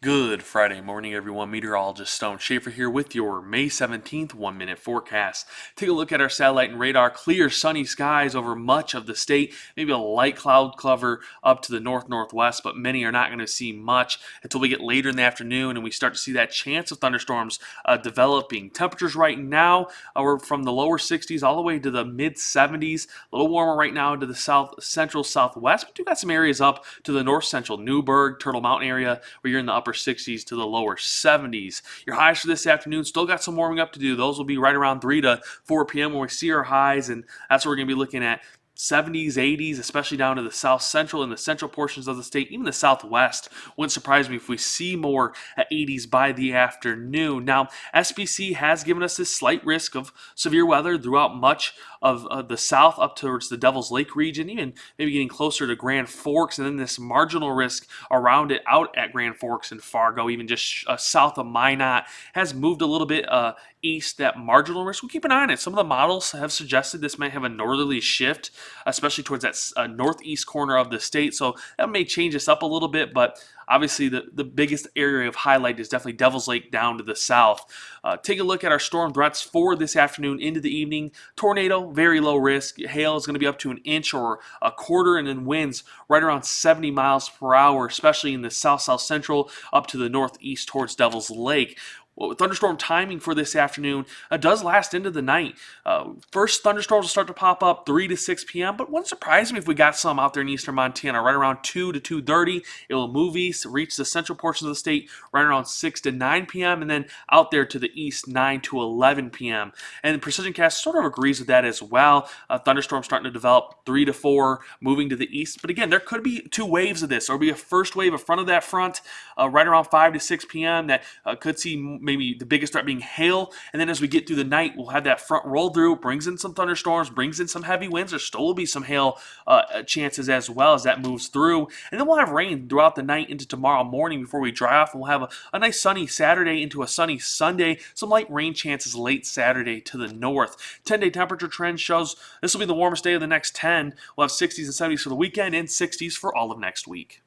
Good Friday morning, everyone. Meteorologist Stone Schaefer here with your May 17th 1-minute forecast. Take a look at our satellite and radar. Clear, sunny skies over much of the state. Maybe a light cloud cover up to the northwest, but many are not going to see much until we get later in the afternoon and we start to see that chance of thunderstorms developing. Temperatures right now are from the lower 60s all the way to the mid 70s. A little warmer right now into the south central southwest, but we've got some areas up to the north central Newburgh, Turtle Mountain area where you're in the upper 60s to the lower 70s. Your highs for this afternoon still got some warming up to do. Those will be right around 3 to 4 p.m. when we see our highs, and that's what we're going to be looking at. 70s, 80s, especially down to the south central and the central portions of the state, even the southwest. Wouldn't surprise me if we see more at 80s by the afternoon. Now, SPC has given us this slight risk of severe weather throughout much of the south up towards the Devil's Lake region, even maybe getting closer to Grand Forks, and then this marginal risk around it out at Grand Forks and Fargo, even just south of Minot, has moved a little bit east. That marginal risk, we'll keep an eye on it. Some of the models have suggested this might have a northerly shift, especially towards that northeast corner of the state, so that may change us up a little bit, but obviously the biggest area of highlight is definitely Devil's Lake down to the south. Take a look at our storm threats for this afternoon into the evening. Tornado, very low risk. Hail is going to be up to an inch or a quarter, and then winds right around 70 miles per hour, especially in the south central up to the northeast towards Devil's Lake. Well, thunderstorm timing for this afternoon does last into the night. First thunderstorms will start to pop up 3 to 6 p.m., but wouldn't surprise me if we got some out there in eastern Montana right around 2 to 2:30. It will move east, reach the central portions of the state right around 6 to 9 p.m., and then out there to the east 9 to 11 p.m. And PrecisionCast sort of agrees with that as well. Thunderstorms starting to develop 3 to 4, moving to the east. But again, there could be two waves of this. There will be a first wave in front of that front right around 5 to 6 p.m. that could see maybe the biggest threat being hail, and then as we get through the night, we'll have that front roll through, brings in some thunderstorms, brings in some heavy winds. There still will be some hail chances as well as that moves through, and then we'll have rain throughout the night into tomorrow morning before we dry off, and we'll have a nice sunny Saturday into a sunny Sunday, some light rain chances late Saturday to the north. 10-day temperature trend shows this will be the warmest day of the next 10. We'll have 60s and 70s for the weekend and 60s for all of next week.